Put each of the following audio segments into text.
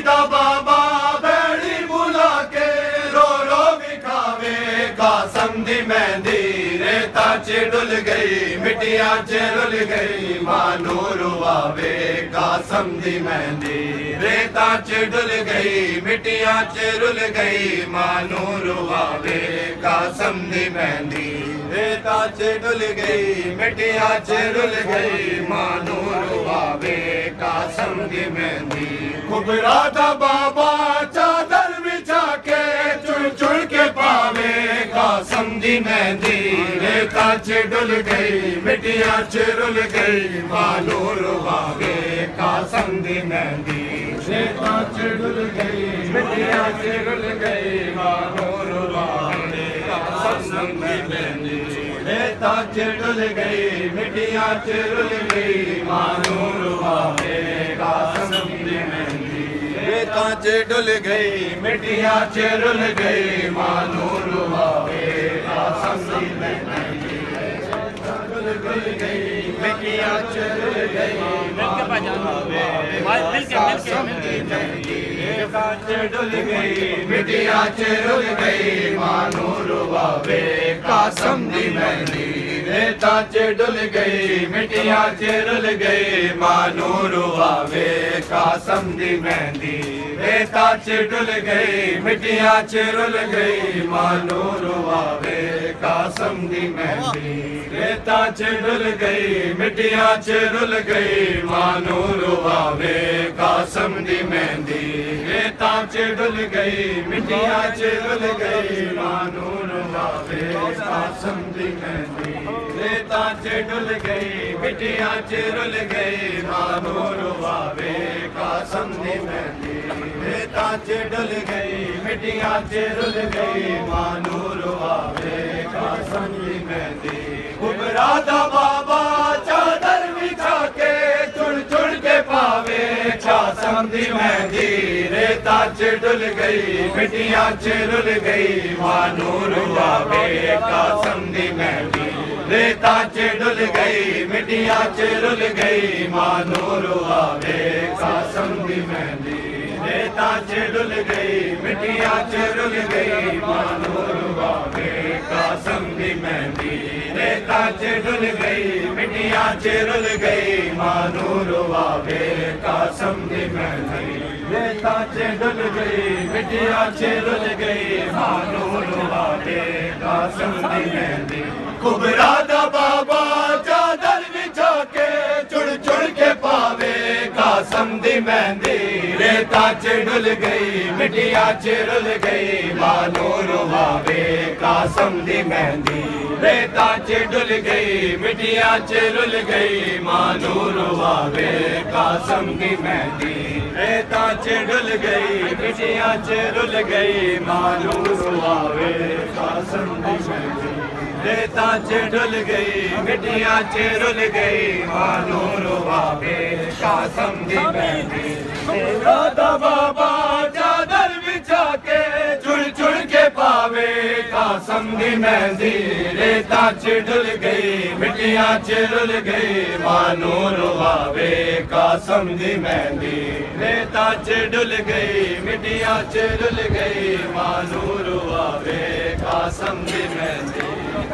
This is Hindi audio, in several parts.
दा बाबा बैड़ी बुला के रो रो विखावे कासम दी मेहंदी रेता च डुल गई मिट्टियां च रुल गई मानू रुवावे कासम दी मेहंदी रेता च डुल गई मिट्टियां च रुल गई मानू रुवावे कासम दी मेहंदी रेता च डुल गई मिट्टियां च रुल गई मानू रुवावे कासम दी मेहंदी कुबरा दा बाबा चादर बिछा के चुन चुन के पावे कासम दी मेहंदी रेता च डुल गई मिट्टियां च रुल गई मानू रुवावे कासम दी मेहंदी रेता च डुल गई मिट्टियां च रुल गई मानू रुवावे कासम दी मेहंदी रेता च डुल गई मिट्टियां च रुल गई मानू रुवावे कासम दी मेहंदी रेता च डुल गई मिट्टियां च रुल गई मानू रुवावे कासम दी मेहंदी डुल गई मिट्टियां च रुल गई मानू रुवावे कासम दी मेहंदी रेता च डुल गई मिट्टियां च रुल गई मानू रुवावे कासम दी मेहंदी रेता च डुल गई मिट्टियां च रुल गई मानू रुवावे कासम दी मेहंदी रेता च डुल गई मिट्टियां च रुल गई मानू रुवावे कासम दी मेहंदी रेता च डुल गई मिट्टियां च रुल गई मानू रुवावे कासम दी मेहंदी रेता च डुल गई मिट्टियां च रुल गई मानू रुवावे कासम दी मेहंदी रेता च डुल गई मिट्टियां च रुल गई मानू रुवावे कासम दी मेहंदी रेता च डुल गई मिट्टियां च रुल गई मानू रुवावे कासम दी मेहंदी कुबरा दा बाबा चादर बिछा के चुन चुन के पावे कासम दी मेहंदी रेता च डुल गई मिट्टियां च रुल गई मानू रुवावे कासम दी मेहंदी रेता च डुल गई मिट्टियां च रुल गई मानू रुवावे कासम दी मेहंदी रेता च डुल गई मिट्टियां च रुल गई मानू रुवावे कासम दी मेहंदी रेता च डुल गई मिट्टियां च रुल गई मानू रुवावे कासम दी मेहंदी रेता च डुल गई मिट्टियां च रुल गई मानू रुवावे कासम दी मेहंदी कुबरा दा बाबा चादर बिछा के चुन चुन के पावे कासम दी मेहंदी रेता च डुल गई मिट्टियां च रुल गई मानू रुवावे कासम दी मेहंदी रेता च डुल गई मिट्टियां च रुल गई मानू रुवावे कासम दी मेहंदी रेता च डुल गई मिट्टियां च रुल गई मानू रुवावे कासम दी मेहंदी रेता च डुल गई मिट्टियां च रुल गई मानू रुवावे कासम दी मेहंदी राधा बाबा चादर बिछा के चुन चुन के पावे कासम दी मेहंदी रेता च डुल गई मिट्टियां च रुल गई मानू रुवावे कासम दी मेहंदी रेता च डुल गई मिट्टियां च रुल गई मानू रुवावे कासम दी मेहंदी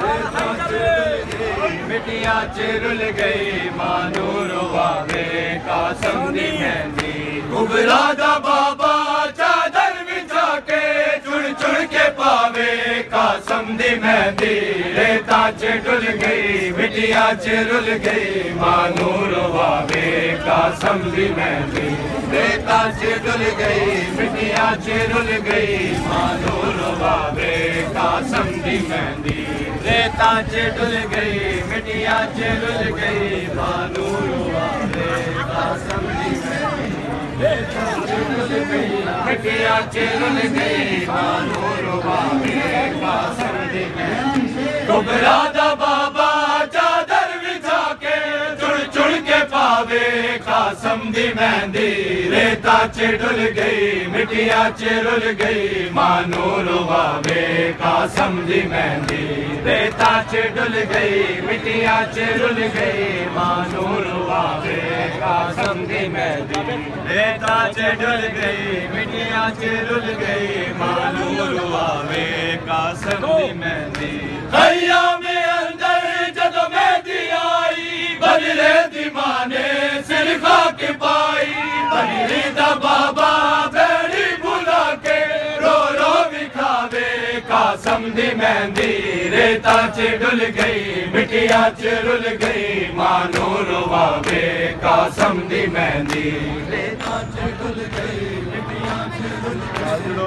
रेता च डुल गई मिट्टियां च रुल गई मानू रुवावे कासम दी मेहंदी कुबरा दा बाबा चादर बिछा के चुन चुन के पावे कासम दी मेहंदी रेता च डुल गई मिट्टियां च रुल गई मानू रुवावे कासम दी मेहंदी रेता च डुल गई मिट्टियां च रुल गई मानू रुवावे कासम दी मेहंदी रेता च डुल गई मिट्टियां च रुल गई मानू रुवावे कासम दी मेहंदी रेता च डुल गई मिट्टियां च रुल गई मानू रुवावे कासम दी मेहंदी कुबरा दा बाबा चादर बिछा के चुन चुन के पावे रुवावे कासम दी मेहंदी रेता च डुल गई मिट्टियां च रुल गई मानू रुवावे कासम दी मेहंदी रेता च डुल गई मिट्टियां च रुल गई मानू रुवावे कासम दी मेहंदी रेता च डुल गई मिट्टियां च रुल गई मानू रुवावे कासम दी मेहंदी खैया में अंदर जदों मेहंदी आई बदले दी माने सिर खाक पाई बदली दा बाबा बेड़ी बुला के रो रो विखावे कासम दी मेहंदी रेता च डुल गई मिट्टियां च रुल गई मानो रुवावे कासम दी मेहंदी रेता च डुल गई मिट्टियां च रुल गई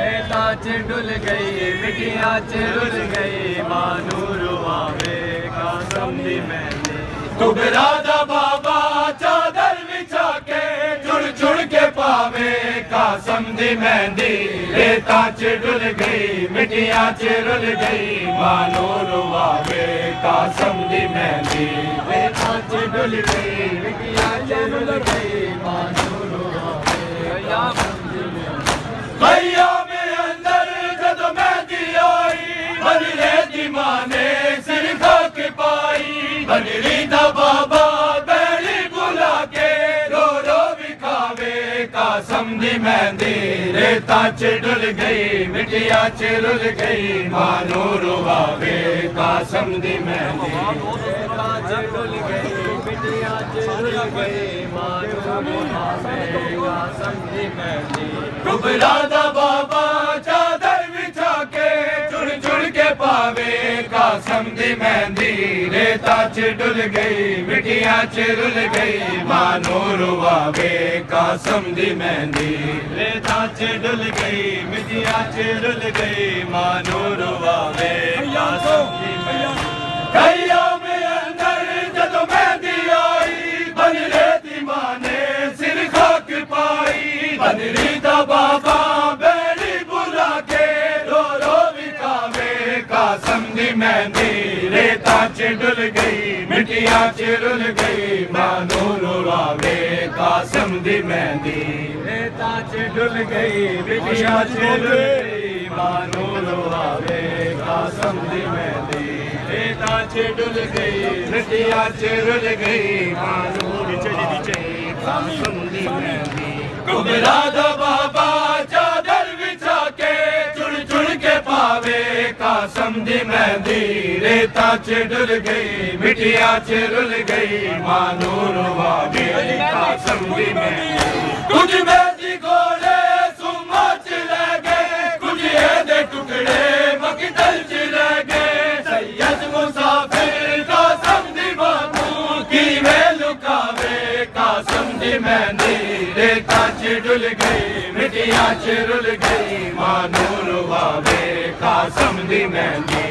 रेता च डुल गई मिट्टियां च रुल गई मानू रुवावे कासम दी मेहंदी कुबरा दा बाबा चादर बिछा के जुड़ जुड़ के पावे कासम दी मेहंदी रेता च डुल गई मिट्टियां च रुल गई मानो रुवावे कासम दी मेहंदी रेता च डुल गई मिट्टियां च रुल गई मानो रुवावे भैया में अंदर जदों मेहंदी आई बदले दी माने सिर खाक पाई बदली दा बाबा बेड़ी बुला के रो रो विखावे कासम दी मेहंदी रेता च डुल गई मिट्टियां च रुल गई मानो रुवावे कासम दी मेहंदी रेता च डुल गई मिट्टियां च रुल गई मानो रुवावे कासम दी मेहंदी कुबरा दा बाबा चादर बिछा के जुड़ जुड़ के पावे कासम दी मेहंदी रेता च डुल गई मिट्टियां च रुल गई मानो रुवावे कासम दी मेहंदी रेता च डुल गई मिट्टियां च रुल गई मानो रुवावे कासम दी मेहंदी खैया में अंदर जदों मेहंदी आई बदले दी माने सिर खाक पाई बदली दा बाबा बेड़ी बुला के रो रो विखावे कासम दी मेहंदी रेता च डुल गई मिट्टियां च रुल गई मानो रुवावे कासम दी मेहंदी रेता च डुल गई मिट्टियां च रुल गई मानो रुवावे कासम दी मेहंदी रेता च डुल गई मिट्टियां च रुल गई मानो रुवावे कासम दी मेहंदी कुबरा दा बाबा चादर बिछा के जुड़ जुड़ के पावे कासम दी मेहंदी रेता च डुल गई मिट्टियां च रुल गई मानो रुवावे कासम दी मेहंदी कुछ मेहंदी घोड़े सुमा च ले गए कुछ दे टुकड़े मकदल च ले गए सैयद मुसाफिर कासम दी बातों की वे लुकावे कासम दी मेहंदी रेता च डुल गई मिट्टियां च रुल गई मानो रुवावे कासम दी मेहंदी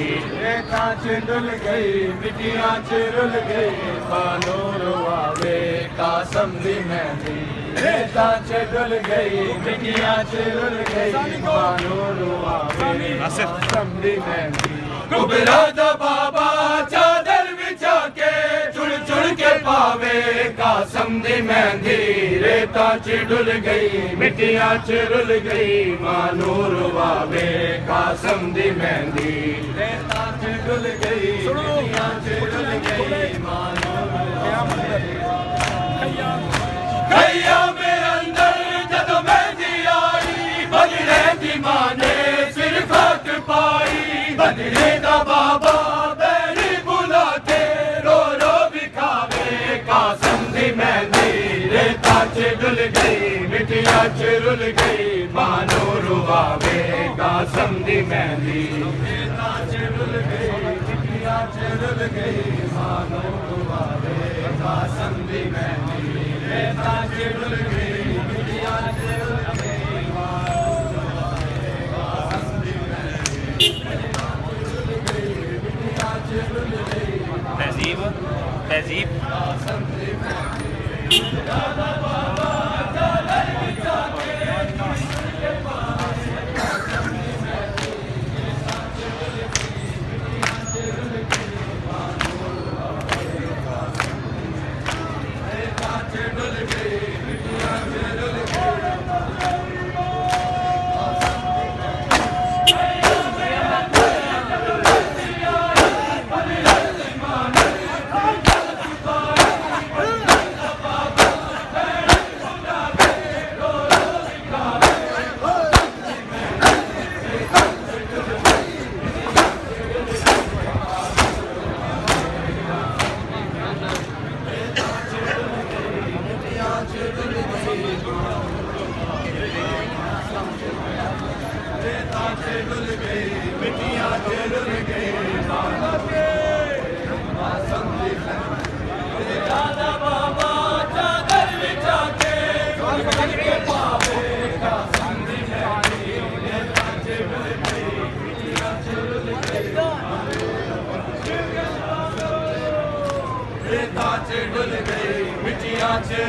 रेता च डुल गई मिट्टियां च रुल गई मानो रुवावे कासम दी मेहंदी रेता च डुल गई मिट्टियां च रुल गई मानो रुवावे कासम दी मेहंदी कुबरा दा बाबा चादर बिछा के जुड़ जुड़ के पावे कासम दी मेहंदी रेता च डुल गई मिट्टियां च रुल गई मानो रुवावे कासम दी मेहंदी रेता च डुल गई मिट्टियां च रुल गई मानो रुवावे खैया में अंदर जदों मेहंदी आई बदले दी माने सिर खाक पाई बदले दा बाबा बेड़ी बुला के रो रो विखावे कासम दी मेहंदी रेता च डुल गई मिट्टियां च रुल गई मानो रुवावे कासम दी मेहंदी रेता च डुल गई मिट्टियां च रुल गई मानो रुवावे कासम दी मेहंदी रेता च डुल गई मिट्टियां च रुल गई मानो रुवावे कासम दी मेहंदी रेता च डुल गई मिट्टियां च रुल गई तहजीब तहजीब कासम दी मेहंदी दादा बाबा चादर बिछा के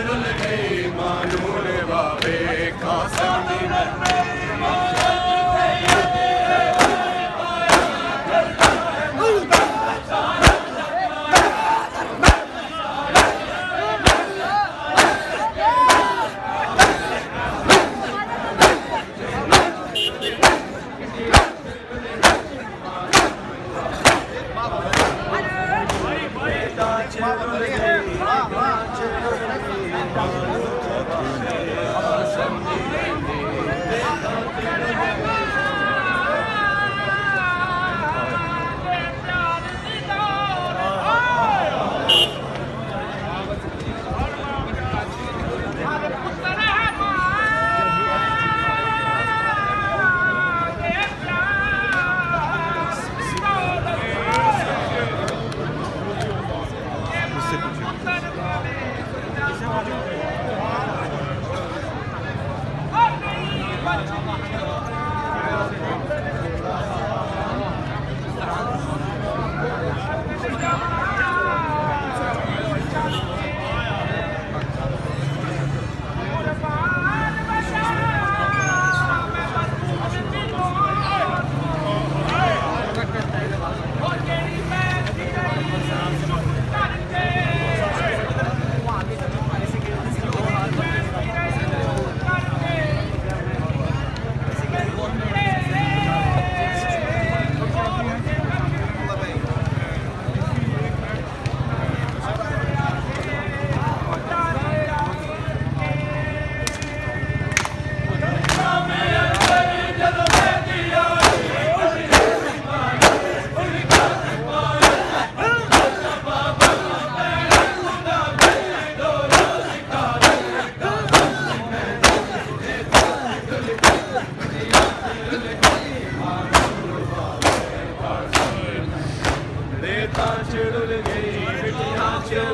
रुल गई मानूर बाबे कासम दी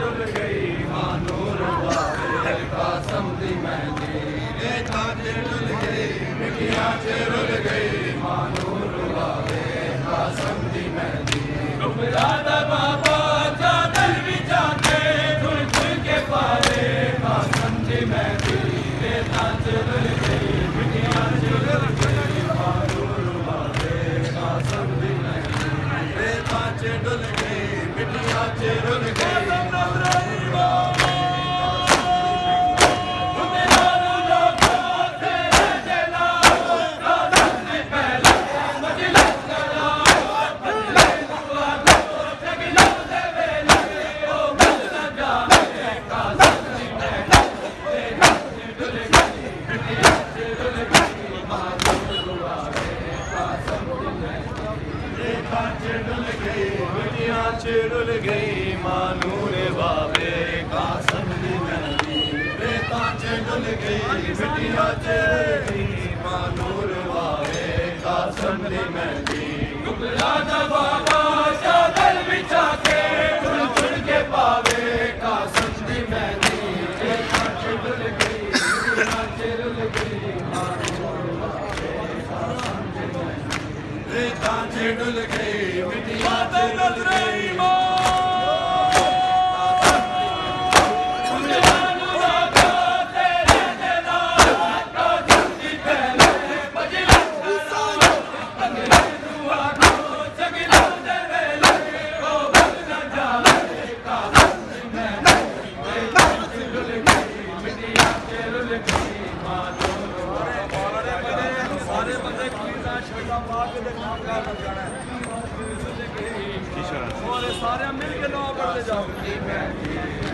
रुल गई मानूर बाबे कासम दी मेहंदी रेता च डुल गई मिट्टियां च गई मानूर बाबे कासम दी मेहंदी कुबरा दा बाबा चादर बिछा के चुन चुन के पावे कासम दी मेहंदी रेता च डुल गई मिट्टियां च रुल गई मानूर बाबे कासम दी मेहंदी रेता च डुल गई मिट्टियां च रुल गई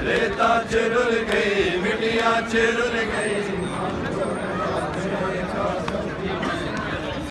रेता च रुल गई मिट्टियां च रुल गई।